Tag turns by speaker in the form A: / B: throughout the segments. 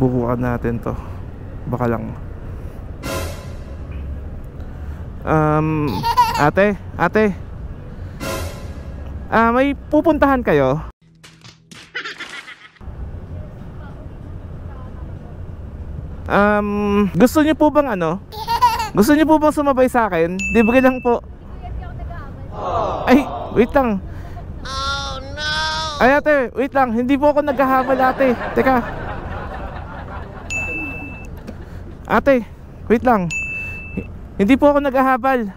A: Subukan natin to. Baka lang. Ate. May pupuntahan kayo? Gusto niyo po bang Gusto niyo po bang sumabay sa akin? Libre lang po. Ay, wait lang. Oh no. Ay ate, wait lang. Hindi po ako naghahabol ate. Teka. Ate, wait lang. Hindi po ako naghahabol.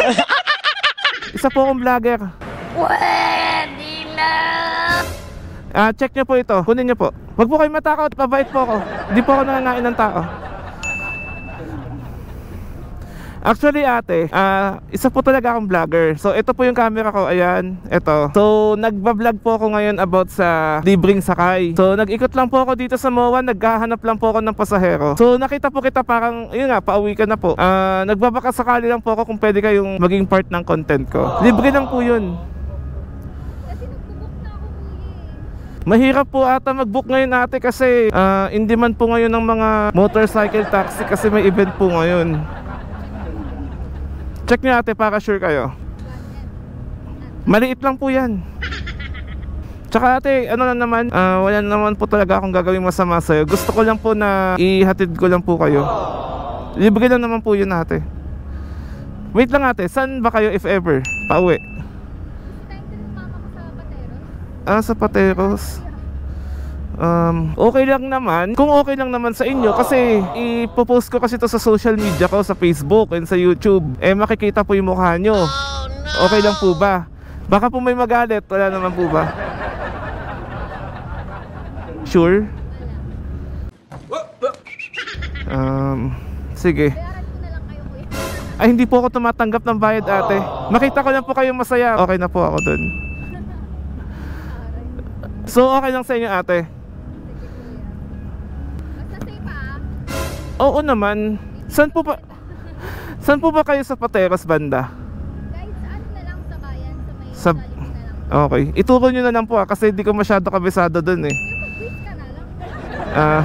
A: Isa po akong vlogger. Pwede na. Check nyo po ito. Kunin nyo po. Huwag po kayo matakot. Pabait po ako. Hindi po ako nangangain ng tao. Actually ate, isa po talaga akong vlogger. So ito po yung camera ko, ayan, ito. So nagbablog po ako ngayon about sa libreng sakay. So nag-ikot lang po ako dito sa MOA, naghahanap lang po ako ng pasahero. So nakita po kita parang, yun nga, pauwi ka na po. Nagbabakasakali lang po ako kung pwede kayong maging part ng content ko. Libre lang po yun. Mahirap po ata mag-book ngayon ate kasi in demand po ngayon ng mga motorcycle taxi kasi may event po ngayon. Check nyo ate para sure kayo. Maliit lang po yan. Tsaka ate, ano lang naman, wala naman po talaga akong gagawin masama sa'yo. Gusto ko lang po na ihatid ko lang po kayo. Libre lang naman po yun ate. Wait lang ate, saan ba kayo if ever? Pauwi? Sa Pateros. Okay lang naman. Kung okay lang naman sa inyo, kasi ipopost ko kasi to sa social media ko, sa Facebook and sa YouTube. Makikita po yung mukha nyo. Okay lang po ba? Baka po may magalit. Wala naman po ba? Sure? Sige. Ay, hindi po ako tumatanggap ng bayad ate. Makita ko lang po kayong masaya. Okay na po ako dun. So okay lang sa inyo ate? Oo naman. Saan po ba kayo sa Pateros banda?
B: Guys, ano na lang sa bayan,
A: sa may na lang. Okay, ituro nyo na lang po kasi hindi ko masyado kabisado dun eh.
B: Mag-tweet ka na lang.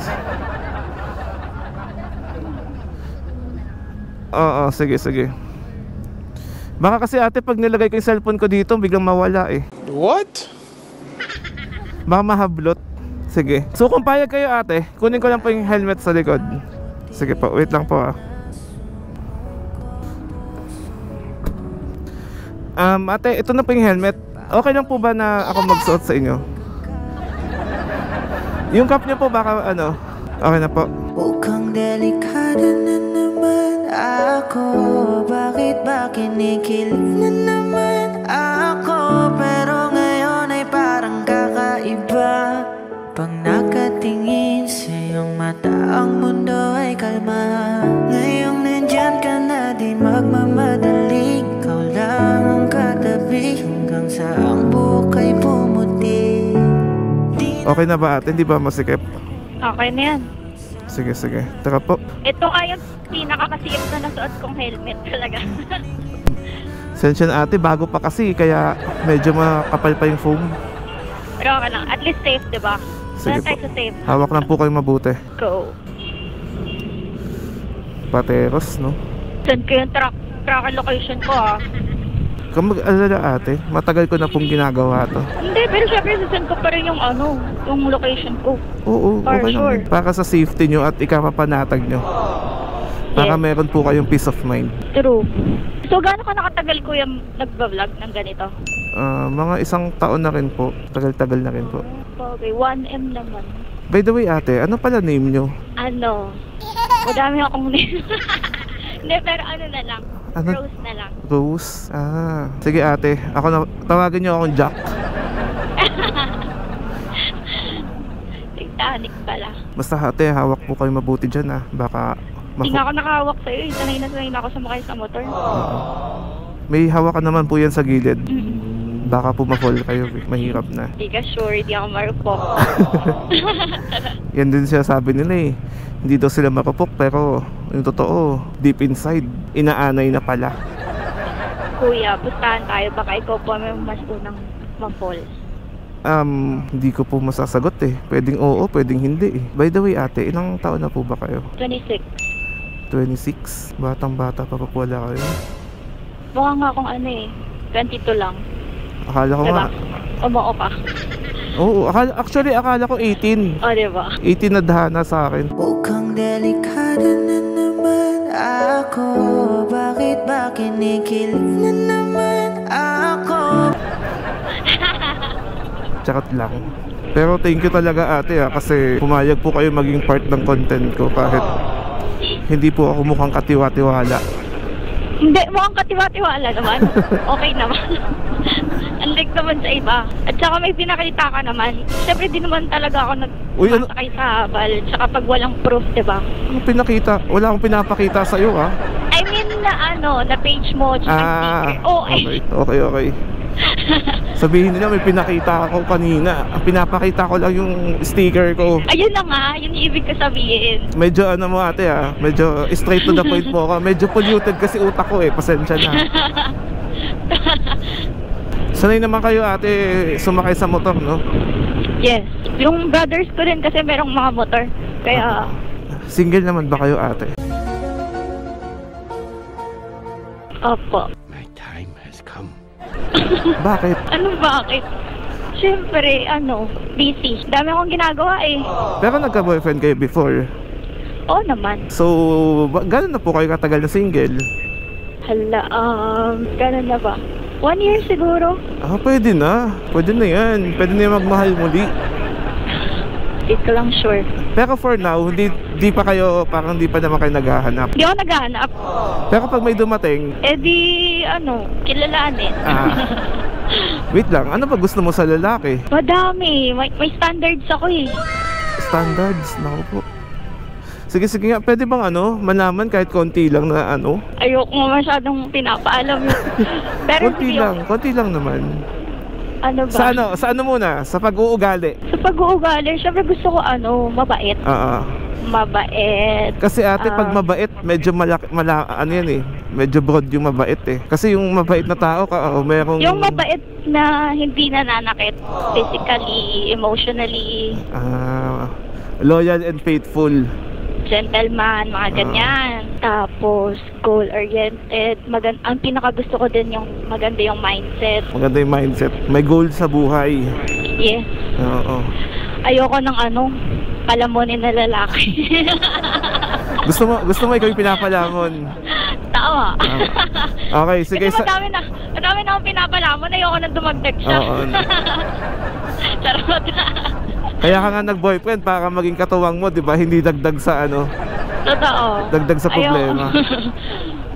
A: Oo, sige. Baka kasi ate pag nilagay ko yung cellphone ko dito biglang mawala eh.
C: What?
A: Baka mahablot. Sige. So kung payag kayo ate, kunin ko lang po yung helmet sa likod. Sige po, wait lang po ate, ito na po yung helmet. Okay lang po ba na ako magsuot sa inyo? Yung cup niyo po baka okay na po.
D: Mukhang delikado na naman ako. Bakit ba kinikilig na naman ako? Pero ngayon ay parang kakaiba. Pag nakatingin sa iyong mata, ang mundo ay kalma. Ngayong nandyan ka na, di magmamadali. Ikaw lang ang katabi hanggang sa ang buhok ay pumuti.
A: Okay na ba ate? Hindi ba masikip?
B: Okay na yan.
A: Sige. Tara po.
B: Ito nga yung pinakakasiip na nasuot kong helmet talaga.
A: Sensya na ate, bago pa kasi kaya medyo makapal pa yung foam.
B: Pero okay lang, at least safe, diba?
A: Sige
B: Tayo
A: po.
B: sa safe.
A: Hawak lang po kayo mabuti.
B: Go.
A: Pateros, no?
B: Send ko yung track location ko
A: Kung mag-alala ate, matagal ko na pong ginagawa to.
B: Hindi, pero syempre sasend ko pa rin yung yung location ko.
A: Oo,
B: For
A: okay
B: sure.
A: lang. Para sa safety nyo at ikapapanatag nyo. Para
B: Yes.
A: meron po kayong peace of mind.
B: True. So gaano ka nakatagal ko yung nagbablog ng ganito?
A: Mga 1 taon na rin po. Tagal-tagal na rin po.
B: Okay, 1M naman.
A: By the way ate, ano pala name nyo?
B: Madami akong name. Hindi, pero na lang.
A: Ano?
B: Rose na lang.
A: Rose? Sige ate, tawagin nyo akong Jack.
B: Titanic pala.
A: Basta ate, hawak po kayo mabuti dyan baka
B: Hindi nga ako nakahawak sa'yo. Sanay na ako sumakay sa motor.
A: May hawakan naman po yan sa gilid. Baka po ma-fall kayo, mahirap na.
B: Hindi ka sure, hindi ako marupok.
A: Yan din siya sabi nila eh. Hindi daw sila marupok pero yung totoo, deep inside, inaanay na pala.
B: Kuya, pustahan tayo. Baka ikaw po may mas unang ma-fall.
A: Hindi ko po masasagot eh. Pwedeng oo, pwedeng hindi eh. By the way ate, ilang taon na po ba kayo?
B: 26.
A: 26? Batang bata pa po wala kayo.
B: Mukha nga akong ano eh. 22 lang.
A: Akala ko
B: Diba?
A: nga.
B: Umuo ka.
A: Oo, akala ko 18.
B: O, diba?
A: 18 na dahana sa akin.
D: Mukhang delikado na naman ako. Bakit ba kinikilig na naman ako?
A: Charot lang. Pero thank you talaga ate kasi pumayag po kayo maging part ng content ko kahit hindi po ako mukhang katiwa-tiwala.
B: Hindi, mukhang katiwa-tiwala naman. Okay naman. Unlike naman sa iba. At saka may pinakita ka naman. Siyempre di naman talaga ako nagpasakay sa habal. Tsaka pag walang proof, diba?
A: Ano pinakita? Wala akong pinapakita sa'yo ha?
B: I mean na page mo. Sticker. Oh,
A: Okay. Sabihin nila may pinakita ako kanina. Ang pinapakita ko lang yung sticker ko.
B: Ayun na nga, yun yung ibig ko sabihin.
A: Medyo ano mo ate medyo straight to the point mo ako. Medyo polluted kasi utak ko eh, pasensya na. Sanay naman kayo ate sumakay sa motor, no?
B: Yes. Yung brothers ko rin kasi merong mga motor. Kaya...
A: Single naman ba kayo ate?
B: Opo.
C: My time has come.
A: Bakit?
B: Ano bakit? Siyempre, busy. Dami akong ginagawa eh.
A: Pero nagka-boyfriend kayo before.
B: Oo naman.
A: So, gano'n na po kayo katagal na single?
B: Hala, gano'n na ba? 1 year siguro.
A: Pwede na. Pwede na yan. Pwede na yan magmahal muli.
B: Hindi ko lang sure.
A: Pero for now, di pa kayo, parang di pa naman kayo naghahanap.
B: Hindi ako naghahanap.
A: Pero pag may dumating,
B: kilalanin.
A: wait lang, ano ba gusto mo sa lalaki?
B: Madami. May standards ako eh.
A: Standards? Naku po. Sige nga, pwede bang malaman kahit konti lang na
B: Ayoko nga masyadong pinapaalam yun. Pero
A: konti lang naman.
B: Ano ba?
A: Sa ano muna? Sa pag-uugali?
B: Sa pag-uugali, syempre gusto ko mabait. Mabait.
A: Kasi ate, pag mabait, medyo yan eh. Medyo broad yung mabait eh. Kasi yung mabait na tao, merong...
B: Yung mabait na hindi nananakit. Physically, emotionally.
A: Loyal and faithful.
B: Gentleman, mga ganyan. Tapos, goal-oriented. Ang pinakagusto ko din yung maganda yung mindset.
A: Maganda yung mindset. May goal sa buhay.
B: Yes.
A: Oo.
B: Ayoko ng palamunin na lalaki.
A: Gusto mo ikaw yung pinapalamon.
B: Tama.
A: Okay, sige.
B: Kasi madami na akong pinapalamon. Ayoko nang dumagdag siya.
A: Oo.
B: Charot.
A: Kaya ka nga nag-boyfriend para maging katuwang mo, di ba? Hindi dagdag sa
B: Totoo.
A: Dagdag sa problema.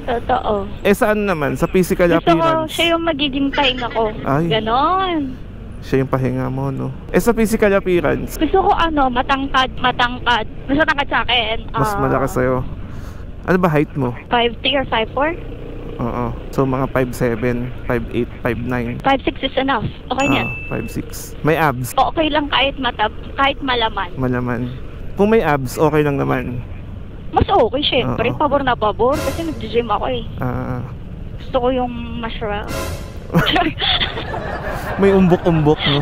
B: Totoo.
A: Saan naman? Sa physical
B: appearance? Gusto ko siya yung magiging pahinga ko.
A: Ay.
B: Ganon.
A: Siya yung pahinga mo, no? Sa physical appearance?
B: Gusto ko matangkad. Mas matangkad sa akin.
A: Mas malaki sa'yo. Ano ba height mo?
B: 5'3" or 5'4".
A: Oo. So mga 5'7", 5'8", 5'9".
B: 5'6" is enough. Okay na.
A: 5'6". May abs?
B: Okay lang kahit malaman.
A: Malaman. Kung may abs, okay lang naman.
B: Mas okay, syempre. Pabor na pabor. Kasi nag-gym ako eh. Gusto ko yung mushroom.
A: May umbok-umbok, no?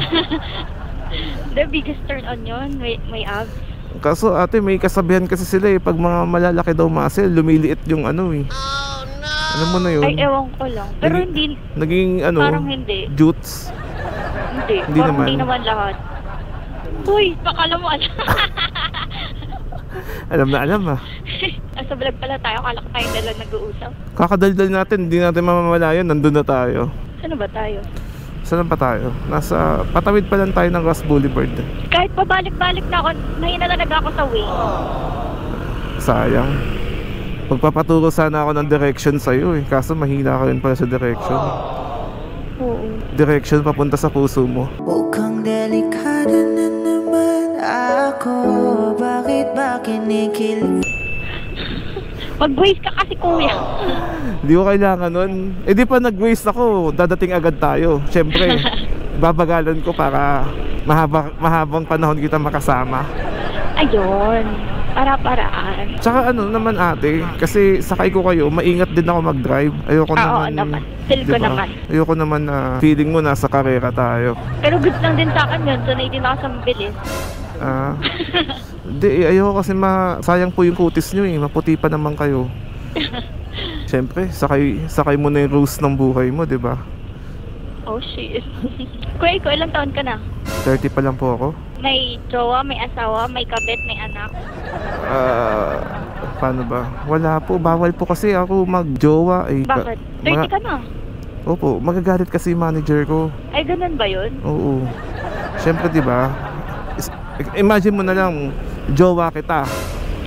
B: The biggest turn on yun. May abs.
A: Kaso ate, may kasabihan kasi sila eh. Pag mga malalaki daw muscle, lumiliit yung eh. Alam mo na yun?
B: Ay, ewan ko lang. Pero hindi.
A: Naging
B: parang hindi.
A: Jutes?
B: Hindi naman. Hindi naman lahat. Uy, pakala mo
A: alam na alam
B: Sa vlog pala tayo. Kala ko tayo na lang nag-uusap.
A: Kakadaldal natin. Hindi natin mamamalayan. Nandun na tayo.
B: Saan ba tayo?
A: Saan pa tayo? Nasa patawid pa lang tayo ng Ross Boulevard.
B: Kahit pabalik-balik na ako, mahina talaga ako sa way.
A: Sayang. Magpapaturo sana ako ng direction sa'yo eh. Kaso mahina ka rin pala sa direction.
B: Oo.
A: Direction papunta sa puso mo.
D: Mukhang delikado na naman ako. Bakit ba kinikilig?
B: Mag-waste ka kasi kuya.
A: Hindi ko kailangan nun. Di pa nag-waste ako, dadating agad tayo. Siyempre, babagalan ko para mahabang panahon kita makasama.
B: Ayun. Para-paraan.
A: Tsaka ano naman ate, kasi sakay ko kayo, maingat din ako mag-drive. Ayoko
B: Oo
A: naman.
B: naman. Feel ko naman.
A: Ayoko naman na feeling mo nasa karera tayo.
B: Pero good lang din sa akin yun. Sanay din ako sa mabilis.
A: Hindi, ayoko kasi sayang po yung kutis nyo eh. Maputi pa naman kayo. Siyempre, sakay mo na yung rules ng buhay mo, di ba?
B: Oh shit. Kuya, ikaw ilang taon ka na?
A: 30 pa lang po ako.
B: May jowa, may asawa, may kabit, may anak.
A: Paano ba? Wala po, bawal po kasi ako mag-jowa eh.
B: Bakit? 30 ka na?
A: Opo, magagalit kasi yung manager ko.
B: Ay, ganun ba yun?
A: Oo. Siyempre, di ba? Imagine mo na lang, jowa kita.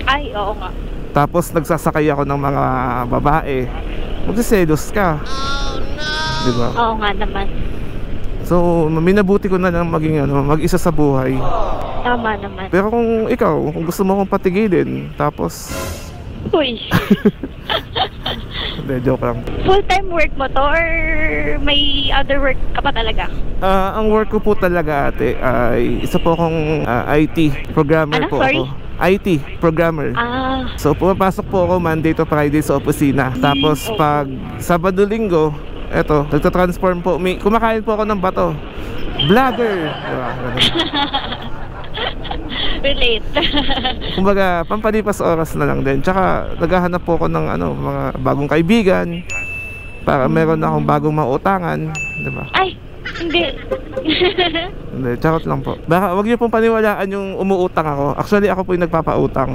B: Ay, oo nga.
A: Tapos nagsasakay ako ng mga babae. Magsiselos ka. Di ba?
B: Oo nga naman.
A: So, minabuti ko na lang maging mag-isa sa buhay.
B: Tama naman.
A: Pero kung ikaw, kung gusto mo akong patigilin, tapos...
B: Uy.
A: Hindi, joke lang.
B: Full-time work mo to or may other work ka pa talaga?
A: Ang work ko po talaga ate ay isa po akong IT programmer
B: Ano?
A: po
B: Sorry?
A: ako. IT programmer. So pumapasok po ako Monday to Friday sa opisina. Tapos
B: okay.
A: pag Sabado Linggo, eto, nagtatransform po. Kumakain po ako ng bato. Vlogger! Diba?
B: Relate.
A: Kumbaga, pampalipas oras na lang din. Tsaka naghahanap po ako ng mga bagong kaibigan para meron akong bagong mautangan, di ba?
B: Ay, hindi.
A: Hindi, charot lang po. Baka wag niyo pong paniwalaan yung umuutang ako. Actually, ako po yung nagpapautang.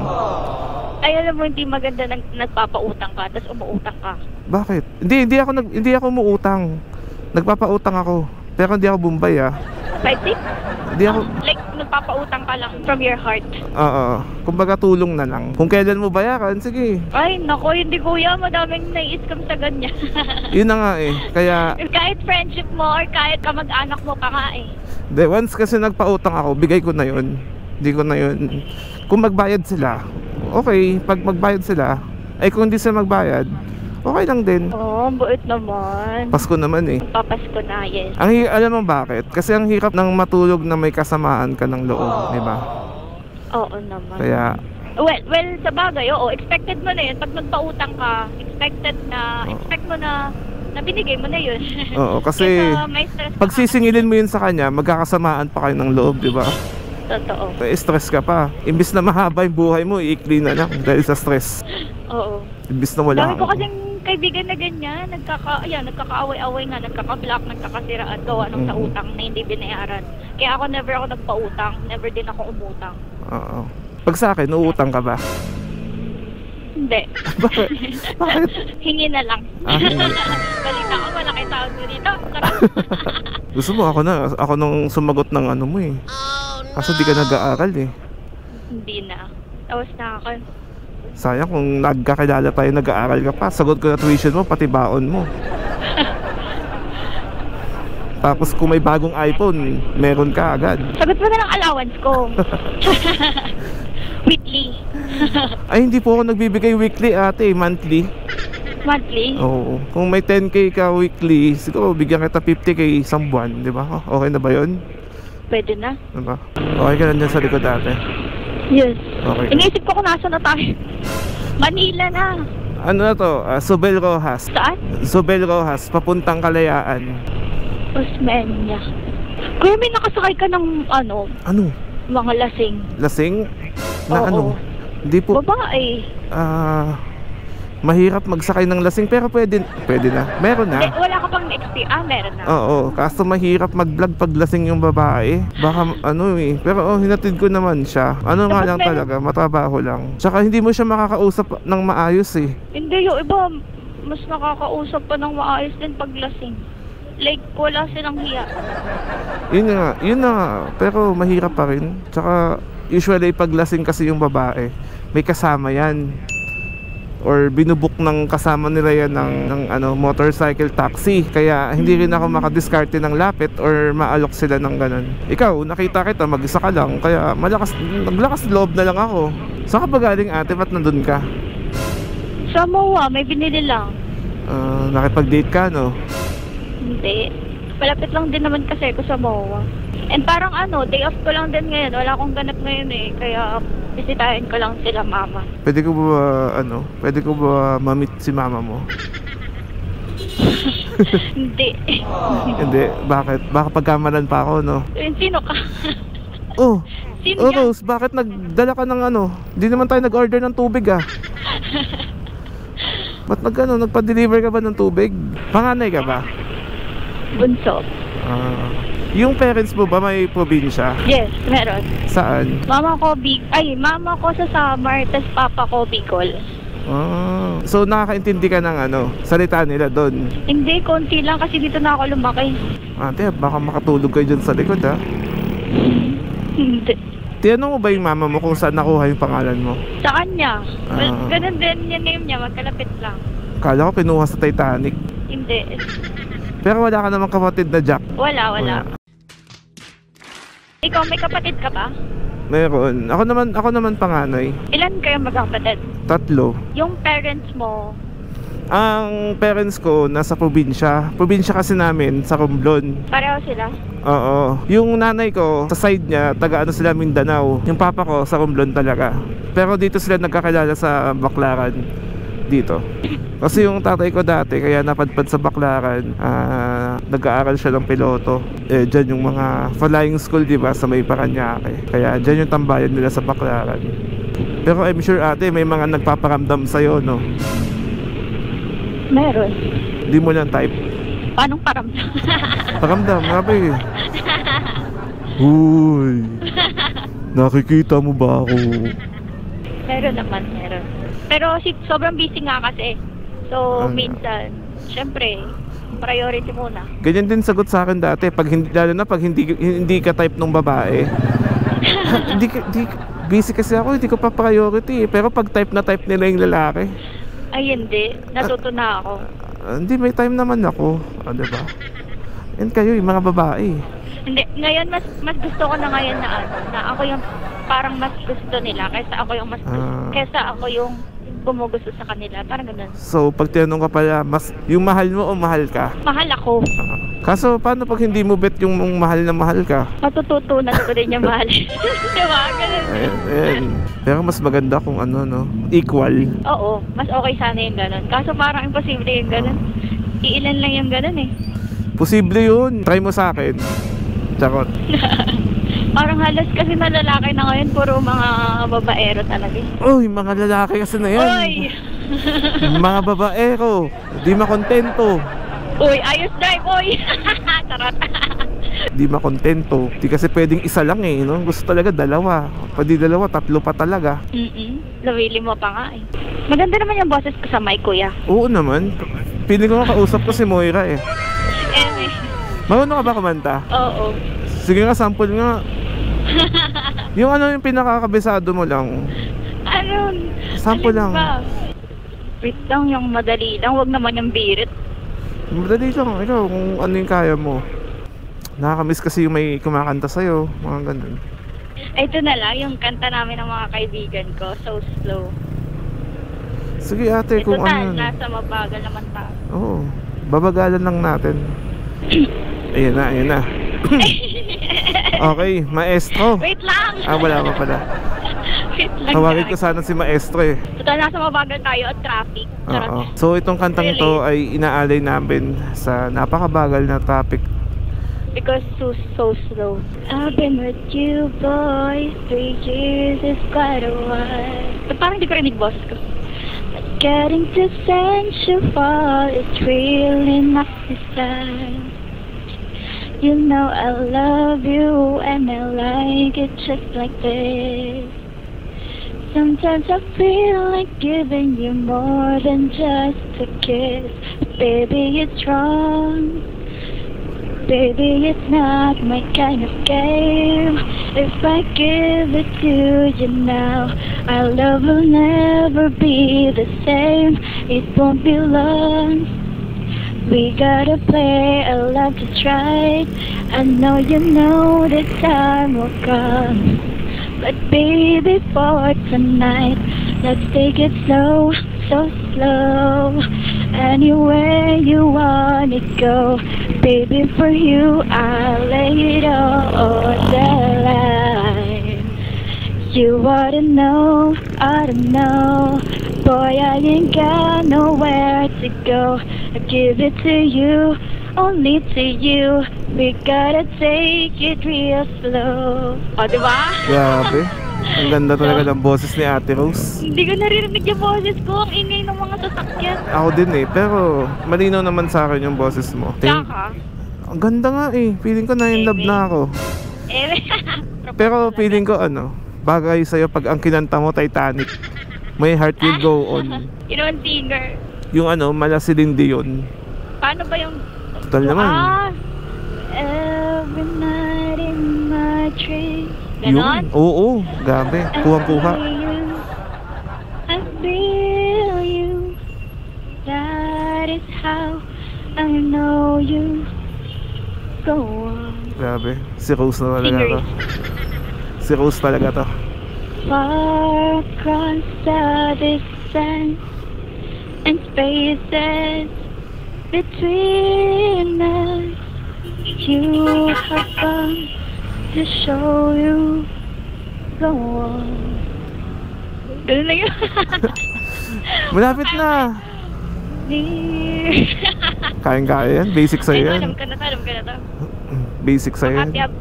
B: Ay, alam mo, hindi maganda nagpapautang ka, tapos umuutang ka.
A: Bakit? Hindi ako umuutang. Nagpapautang ako. Pero hindi ako Bombay ah.
B: 5-6?
A: Hindi ako...
B: Like, nagpapautang ka lang from your heart.
A: Oo. Kumbaga tulong na lang. Kung kailan mo bayaran, sige.
B: Ay, nako, hindi kuya. Madaming nai-scam sa ganyan.
A: Yun na nga eh. Kaya...
B: Kahit friendship mo or kahit kamag-anak mo pa nga eh.
A: Once kasi nagpautang ako, bigay ko na yun. Hindi ko na yun. Kung magbayad sila, okay. Pag magbayad sila, ay kung hindi sila magbayad, okay lang din.
B: Oh, buit naman.
A: Pasko naman eh.
B: Papasko na, yes.
A: Alam mo bakit? Kasi ang hirap ng matulog na may kasamaan ka ng loob, di ba?
B: Oo naman.
A: Kaya...
B: Well, sa bagay, oo. Expected mo na yun. Pag nagpautang ka, expect mo na binigay mo na yun.
A: Oo, kasi
B: may stress
A: pag sisingilin mo yun sa kanya, magkakasamaan pa kayo ng loob, di ba?
B: Totoo.
A: Stress ka pa. Imbis na mahaba yung buhay mo, iikli na lang dahil sa stress.
B: Oo.
A: Imbis na wala
B: Dami ko kasing kaibigan na ganyan, nagkakaaway-away nga, nagkaka-block, nagkakasiraan, gawa ng sa utang na hindi binayaran. Kaya ako never ako nagpautang, never din ako umutang.
A: Oo. Pag sa akin, uutang ka ba?
B: Hindi.
A: Bakit?
B: Hingi na lang.
A: Hingi.
B: Balita ko, malaki tawag mo dito.
A: Gusto mo, ako nung sumagot ng ano mo eh. Kaso di ka nag-aaral eh.
B: Hindi na. Tapos na ako.
A: Sayang kung nagkakilala tayo, nag-aaral ka pa. Sagot ko na tuition mo, pati baon mo. Tapos kung may bagong iPhone, meron ka agad.
B: Sagot mo na ng allowance ko. Weekly.
A: Ay, hindi po ako nagbibigay weekly ate, monthly.
B: Monthly?
A: Oo. Kung may 10k ka weekly, siguro bigyan kita 50k isang buwan, di ba? Okay na ba yun?
B: Pwede na.
A: Diba? Okay ka na dyan sa likod ate?
B: Yes.
A: Okay.
B: Iniisip ko kung nasa na tayo. Manila na.
A: Ano na to? Sobel Rojas.
B: Saan?
A: Sobel Rojas, papuntang Kalayaan.
B: Osmeña. Kuya, may nakasakay ka ng ano? Mga lasing.
A: Lasing? Na
B: Oo.
A: ano? Hindi po.
B: Babae.
A: Mahirap magsakay ng lasing pero pwede na. Meron na.
B: Wala ka pang experience. Meron na.
A: Oo, kaso mahirap mag-vlog pag lasing yung babae. Baka pero hinatid ko naman siya. Nga lang talaga, matrabaho lang. Tsaka hindi mo siya makakausap ng maayos eh.
B: Hindi, yung iba mas nakakausap pa ng maayos din pag lasing. Like, wala silang hiya.
A: Yun na nga. Pero mahirap pa rin. Tsaka usually pag lasing kasi yung babae, may kasama yan. Or binubuk ng kasama nila yan ng motorcycle taxi. Kaya hindi rin ako makadiskarte ng lapit or maalok sila ng ganun. Ikaw, nakita kita, mag-isa ka lang. Kaya naglakas loob na lang ako. Saan ka ba galing ate? Ba't nandun ka?
B: Sa MOA, may binili lang.
A: Nakipag-date ka, no?
B: Hindi. Malapit lang din naman kasi ako sa MOA. And parang day off ko lang din ngayon. Wala akong ganap ngayon eh. Kaya bisitahin ko lang sila mama.
A: Pwede ko ba ma-meet si mama mo?
B: Hindi.
A: Hindi, bakit? Baka pagkamalan pa ako, no?
B: Sino ka?
A: Oh,
B: Sino yan?
A: Rose, bakit nagdala ka ng Hindi naman tayo nag-order ng tubig ah. Ba't nagpa-deliver ka ba ng tubig? Panganay ka ba?
B: Bunso.
A: Yung parents mo ba may probinsya?
B: Yes, meron.
A: Saan?
B: Mama ko sa Samar, tas papa ko Bicol.
A: So nakakaintindi ka ng salita nila doon?
B: Hindi, konti lang kasi dito na ako lumaki.
A: Ate, baka makatulog kayo dyan sa likod ha?
B: Hindi.
A: Tinanong mo ba yung mama mo kung saan nakuha yung pangalan mo?
B: Sa kanya. Well, ganun din yung name niya, magkalapit lang.
A: Kala ko pinuha sa Titanic.
B: Hindi.
A: Pero wala ka namang kapatid na Jack?
B: Wala. Ikaw, may kapatid ka ba?
A: Meron. Ako naman panganay.
B: Ilan kayo magkakapatid?
A: 3.
B: Yung parents mo,
A: Ang parents ko nasa probinsya. Probinsya kasi namin sa Romblon.
B: pareho sila?
A: Oo. Yung nanay ko sa side niya, taga sila Mindanao. Yung papa ko sa Romblon talaga. Pero dito sila nagkakilala sa Baclaran. Dito. Kasi yung tatay ko dati, kaya napadpad sa Baclaran, nag-aaral siya ng piloto. Dyan yung mga flying school, diba, sa may Paranaque. Kaya dyan yung tambayan nila sa Baclaran. Pero I'm sure ate, may mga nagpaparamdam sa'yo, no?
B: Meron.
A: Di mo lang type.
B: Paanong paramdam?
A: Paramdam, grabe. Uy, nakikita mo ba ako?
B: Meron naman. Pero sobrang busy nga kasi. So,
A: Ano?
B: minsan, syempre, priority muna.
A: Ganyan din sagot sa akin dati, lalo na pag hindi ka type ng babae. Busy kasi ako, hindi ko pa priority. Pero pag type nila yung lalaki,
B: Ay, hindi. Natuto na ako.
A: hindi, may time naman ako. Diba? And kayo, yung mga babae.
B: Hindi, ngayon mas gusto ko na ngayon na ako yung parang mas gusto nila kaysa ako yung gumugusto sa kanila. Parang ganun.
A: So, pag tinanong ka pala, yung mahal mo o mahal ka?
B: Mahal ako.
A: Kaso, paano pag hindi mo bet yung mahal na mahal ka?
B: Matututunan ko din yung mahal. Diba? Ganun.
A: Ayan. Pero mas maganda kung equal.
B: Oo, mas okay sana yung ganun. Kaso parang imposible yung ganun. Iilan lang yung ganun eh.
A: Posible yun. Try mo sa akin. Charot.
B: Parang halos kasi na lalaki na ngayon, puro mga babaero talaga.
A: Uy, mga lalaki kasi na yan.
B: Uy!
A: Mga babaero. Di makontento.
B: Uy, ayos drive, uy! Charot.
A: Di makontento. Di kasi pwedeng isa lang eh, no? Gusto talaga dalawa. Pwede dalawa, 3 pa talaga.
B: Lawili mo pa nga eh. Maganda naman yung boses ko sa mic, kuya.
A: Oo naman. Piling ko nga kausap ko si Moira eh. Marunong ka ba kumanta?
B: Oo.
A: Sige nga, sample nga. Yung yung pinakakabisado mo lang. Sample lang.
B: Ba? Wait lang, yung madali lang. Huwag naman yung birit.
A: Madali lang. Ikaw, kung ano yung kaya mo. Nakakamiss kasi yung may kumakanta sa'yo. Mga ganun.
B: Ito na lang, yung kanta namin ng mga kaibigan ko. So slow.
A: Sige ate, kung ano.
B: Nasa mabagal naman tayo.
A: Oo. Babagalan lang natin. Ayan na. Okay, maestro.
B: Wait lang!
A: Wala pa pala.
B: Wait lang.
A: Tawagin ko sana si maestro eh.
B: Total, nasa mabagal tayo at traffic.
A: Oo. So itong kantang ito ay inaalay namin sa napakabagal na traffic.
B: Because so slow. I've been with you, boy. 3 years is quite a while. Parang di ko rinig boss ko. Getting to sensual, it's really not this time. You know I love you and I like it just like this. Sometimes I feel like giving you more than just a kiss. But baby, it's wrong. Baby, it's not my kind of game. If I give it to you now, our love will never be the same. It won't be long. We gotta play a love just right. I know you know the time will come. But baby, for tonight, Let's take it slow, so slow. Anywhere you wanna go, baby, for you I'll lay it all on the line. You ought to know, boy, I ain't got nowhere to go. I give it to you, only to you. We gotta take it real slow. O, diba?
A: Grabe. Ang ganda talaga ng boses ni Ate Rose.
B: Hindi ko naririnig yung boses ko. Ang ingay ng mga sasakyan.
A: Ako din eh, pero malinaw naman sa akin yung boses mo.
B: Tsaka?
A: Ang ganda nga eh. Feeling ko na in love na ako. Pero feeling ko bagay sa'yo pag ang kinanta mo Titanic. My heart will go on.
B: You know, singer.
A: Yung Malasilin Dion.
B: Paano ba yung...
A: Total naman.
B: Every night in my dreams.
A: Yun?
B: Ganon?
A: Oo, gabi. Kuhang-kuha.
B: I feel you. That is how I know you. Go on.
A: Grabe. Si Rose na talaga to.
B: Fingers.
A: Si Rose talaga to.
B: Far across the distance and spaces between us, you have come to show you. Go on. Ganun na yun.
A: Malapit na.
B: Near.
A: Kayang-kaya yan. Basic sa'yo yan.
B: Alam ka na to.
A: Basic sa'yo yan.
B: Makatiyab.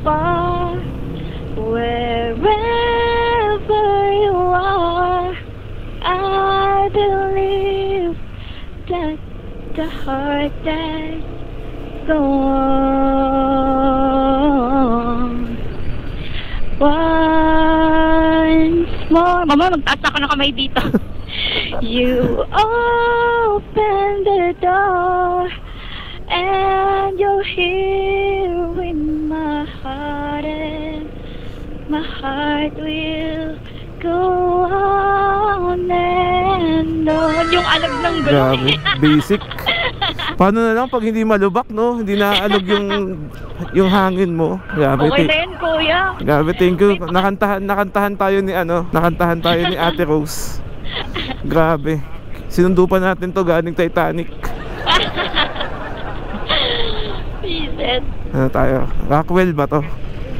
B: Far, wherever you are, I believe that the heart that go on. Once more. Mama, magtaas ako ng kamay dito. You open the door and you're here in my heart, and my heart will go on and on. Yung alag ng gulo.
A: Grabe. Basic. Paano na lang pag hindi malubak, no? Hindi naalog yung hangin mo. Grabe.
B: Okay na yan, kuya.
A: Grabe, thank you. Nakantahan tayo ni Ate Rose. Grabe. Sinundo pa natin to galing Titanic.
B: Jesus.
A: Ano tayo? Rockwell ba to?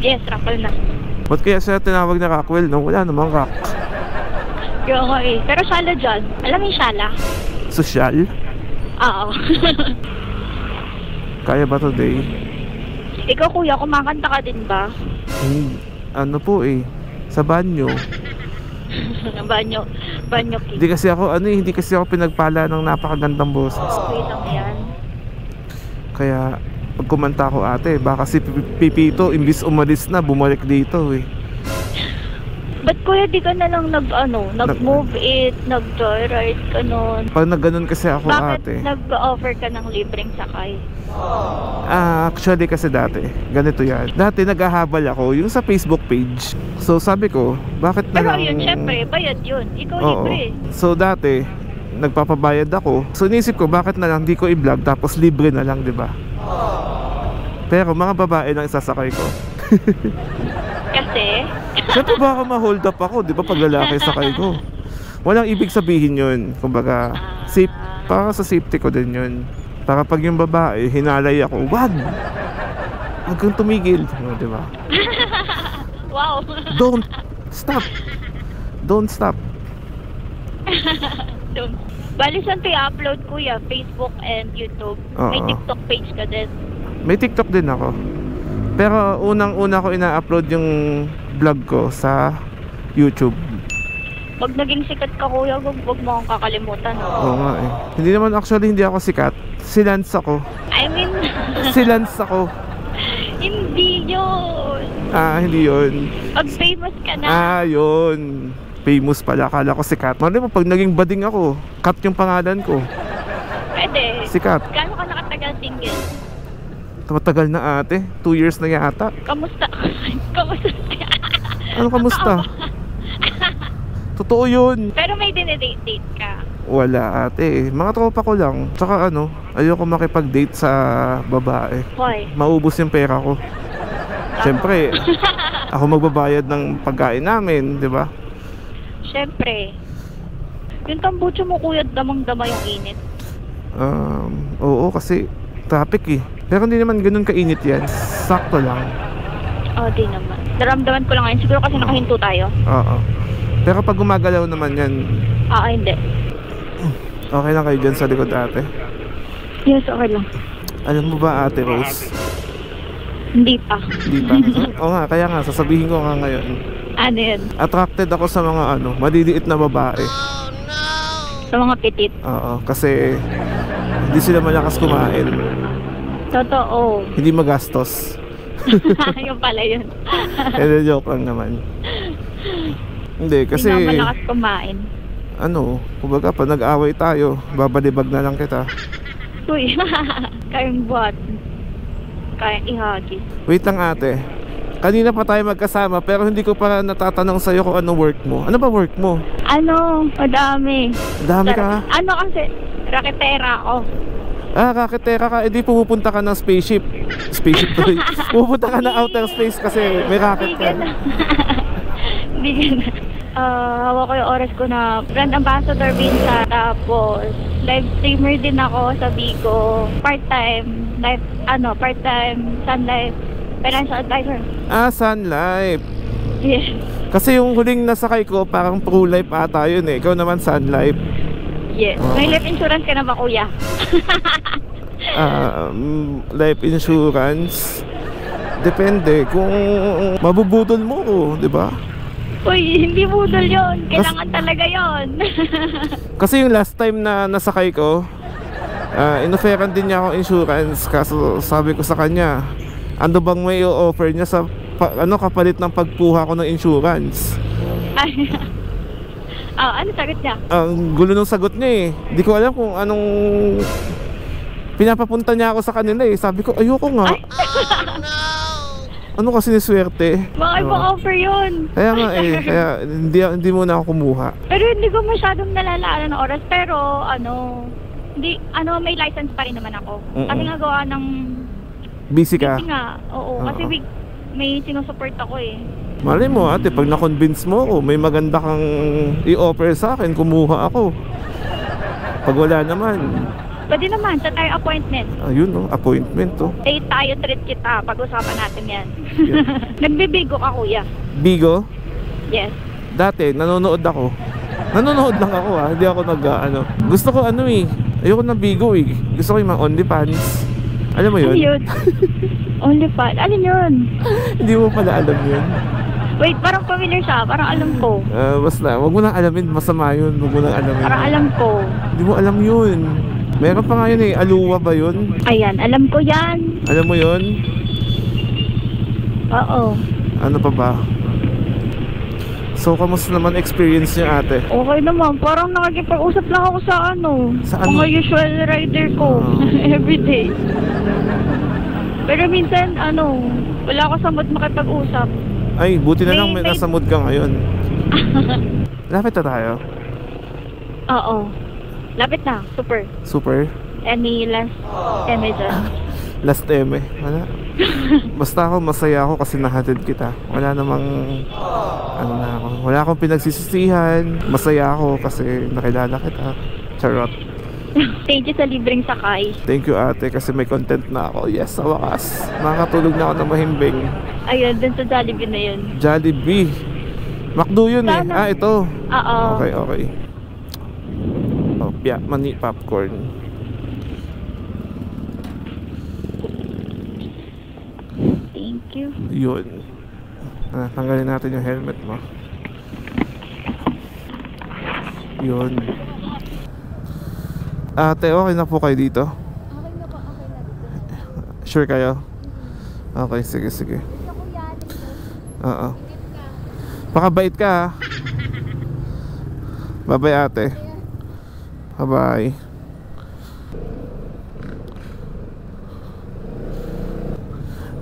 B: Yes, Rockwell na.
A: Ba't kaya siya tinawag na Rockwell, no? Wala namang rock.
B: Yung ako eh. Pero shala dyan. Alam mo yung shala?
A: Sosyal?
B: Oo.
A: Kaya ba today?
B: Ikaw, kuya, kumakanta ka din ba?
A: Ano po eh, sa banyo.
B: Banyo
A: Hindi kasi ako pinagpala ng napakagandang boses.
B: Okay lang yan.
A: Kaya pag kumanta ko ate, baka si Pipito imbis umalis na, bumalik dito eh.
B: Ba't kuya di ka na lang nag-move it, nag-joyride ka nun?
A: Pag nagganon kasi ako ate.
B: Bakit nag-offer ka ng libreng sakay?
A: Actually kasi dati, ganito yan. Dati naghahabal ako yung sa Facebook page. So sabi ko, bakit na
B: Pero
A: lang...
B: yun, syempre, bayad yun. Ikaw
A: Oo.
B: libre.
A: So dati, nagpapabayad ako. So inisip ko, bakit na lang di ko i-vlog tapos libre na lang, di ba? Pero mga babae lang isasakay ko.
B: Kasi?
A: Siyempre baka ma-hold up ako, di ba, pag lalaki sakay ko. Walang ibig sabihin yun. Kumbaga, para sa safety ko din yun. Para pag yung babae, hinalay ako, wag kang tumigil. No, di ba?
B: Wow.
A: Don't stop. Don't.
B: Bali, saan tayo upload, kuya? Facebook and YouTube. May
A: Oo.
B: TikTok page ka din.
A: May TikTok din ako. Pero unang-una ko ina-upload yung vlog ko sa YouTube.
B: Pag naging sikat ka, kuya, wag mo akong kakalimutan.
A: Oo nga eh. Hindi naman actually, hindi ako sikat. Si Lance ako.
B: I mean,
A: Si Lance ako.
B: hindi yun.
A: Hindi yun.
B: Pag famous ka na.
A: Yun. Famous pala. Akala ko sikat. Mali mo, pag naging bading ako, Kat yung pangalan ko.
B: Pwede.
A: Sikat.
B: Gano'n ka nakatagal single?
A: Matagal na ate. 2 years na yata.
B: Kamusta? Kamusta?
A: Ano kamusta? Totoo yun.
B: Pero may dinedate ka.
A: Wala ate. Mga tropa ko lang. Tsaka ayoko makipag-date sa babae.
B: Why?
A: Maubos yung pera ko. Siyempre, ako magbabayad ng pagkain namin, di ba?
B: Siyempre. Yung tambucho mo kuya, damang-dama yung init.
A: Oo, kasi traffic eh. Pero hindi naman ganun kainit yan. Sakto lang.
B: Di naman. Naramdaman ko lang ngayon. Siguro kasi nakahinto tayo.
A: Oo. Pero pag gumagalaw naman yan,
B: Hindi.
A: okay lang kayo dyan sa likod ate?
B: Yes, okay lang.
A: Alam mo ba ate Rose?
B: Hindi pa.
A: Hindi pa? Oo nga, kaya nga, sasabihin ko nga ngayon.
B: Ano yun?
A: Attracted ako sa mga maliliit na babae.
B: Sa mga pitit.
A: Oo, kasi hindi sila malakas kumain.
B: Totoo.
A: Hindi magastos.
B: Yung pala yun.
A: Joke lang naman. Hindi, kasi
B: Hindi na malakas kumain.
A: kumbaga pag nag-away tayo, babalibag na lang kita.
B: Uy, kayang buhat. Kayang ihagis.
A: Wait lang ate. Kanina pa tayo magkasama pero hindi ko pa natatanong sa'yo kung ano work mo. Ano ba work mo?
B: Madami.
A: Dami ka?
B: Kasi, raketera ako.
A: Raketera ka, edi pupunta ka ng spaceship. Spaceship tuloy. Pupunta ka ng outer space kasi may rocket ka.
B: Hindi ka na. Hawak ko yung oras ko na brand ambassador minsan. Tapos, live streamer din ako sa Bigo. Part-time, part-time Sun Life financial advisor.
A: Sun Life.
B: Yes.
A: Kasi yung huling nasakay ko, parang Pro Life ata yun eh. Ikaw naman Sun Life.
B: Yes. May life insurance ka na ba, kuya?
A: Life insurance depende kung mabubudol mo ko, di ba?
B: Uy, hindi budol yun. Kailangan talaga yun.
A: Kasi yung last time na nasakay ko, inoferan din niya akong insurance. Kaso sabi ko sa kanya, ano bang may offer niya sa kapalit ng pagkuha ko ng insurance?
B: Ano sagot niya?
A: Ang gulo ng sagot niya eh. Hindi ko alam kung anong pinapapunta niya ako sa kanila eh. Sabi ko, ayoko nga. Ano kasi ni swerte?
B: Baka ibang offer yun.
A: Kaya nga eh, kaya hindi muna ako kumuha.
B: Pero hindi ko masyadong nalalaala ng oras. Pero may license pa rin naman ako. Kasi nga gawa ng...
A: Busy ka?
B: Busy nga, oo. Kasi may sinusupport ako eh.
A: Malay mo ate, pag na-convince mo ako, may maganda kang i-offer sa akin, kumuha ako. Pag wala naman,
B: pwede naman, sa tayo appointment.
A: Ayun appointment to.
B: Date tayo, treat kita. Pag-usapan natin yan. Nagbibigo ka, kuya?
A: Bigo?
B: Yes.
A: Dati, nanonood ako. Nanonood lang ako hindi ako Gusto ko ayoko na Bigo eh. Gusto ko yung mga OnlyFans. Alam mo yun?
B: Ano yun? OnlyFans? Alin yun?
A: Hindi mo pala alam yun.
B: Wait, parang familiar siya. Parang alam ko.
A: Basta, wag mo nang alamin. Masama yun. Wag mo nang alamin.
B: Parang alam ko.
A: Hindi mo alam yun. Meron pa nga yun eh. Aluwa ba yun?
B: Ayan, alam ko yan.
A: Alam mo yun?
B: Oo.
A: Ano pa ba? So, kamusta naman experience niya ate?
B: Okay naman. Parang nakikipag-usap lang ako sa
A: Sa
B: mga usual rider ko. Everyday. Pero minsan, wala ako sa mood makipag-usap.
A: Ay, buti na lang may nasa mood ka ngayon. Lapit na tayo.
B: Oo. Lapit na. Super.
A: Super?
B: Any last eme dyan?
A: Last eme. Wala. Basta ako, masaya ako kasi nahatid kita. Wala namang wala akong pinagsisisihan. Masaya ako kasi nakilala kita. Charot.
B: Thank you sa libreng sakay.
A: Thank you ate kasi may content na ako. Yes, sa wakas. Makakatulog na ako ng mahimbing.
B: Ayun, dun sa Jollibee na yun.
A: Jollibee. McDo yun eh. Ito.
B: Oo.
A: Okay. Mani popcorn.
B: Thank you.
A: Yun. Tanggalin natin yung helmet mo. Yun. Ate, okay na po kayo dito?
C: Okay na po, okay na dito.
A: Sure kayo? Okay, sige. Oo. Pakabait ka ha. Bye-bye ate. Bye-bye.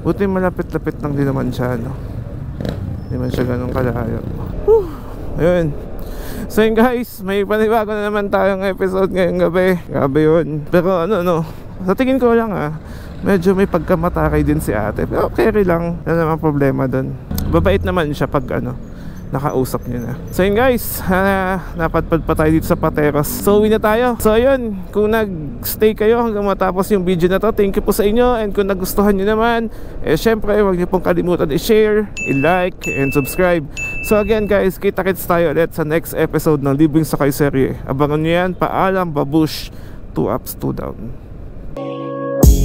A: Buti malapit-lapit lang din naman siya, Hindi man siya ganun kalayo. Ayun. So yun guys, may panibago na naman tayong episode ngayong gabi. Grabe yun. Pero sa tingin ko lang medyo may pagkamatakay din si ate. Pero carry lang. Wala namang problema dun. Babait naman siya pag nakausap nyo na. So yun guys, napadpad pa tayo dito sa Pateros. So uwi na tayo. So ayun, kung nag-stay kayo hanggang matapos yung video na to, thank you po sa inyo. And kung nagustuhan nyo naman, syempre huwag nyo pong kalimutan i-share, i-like, and subscribe. So again guys, kita-kits tayo ulit sa next episode ng Libreng Sakay serye. Abangan nyo yan. Paalam, babush, 2 ups, 2 down.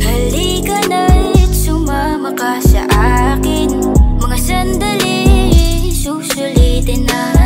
E: Halika na't sumama ka sa akin. Mga sandali susulitin na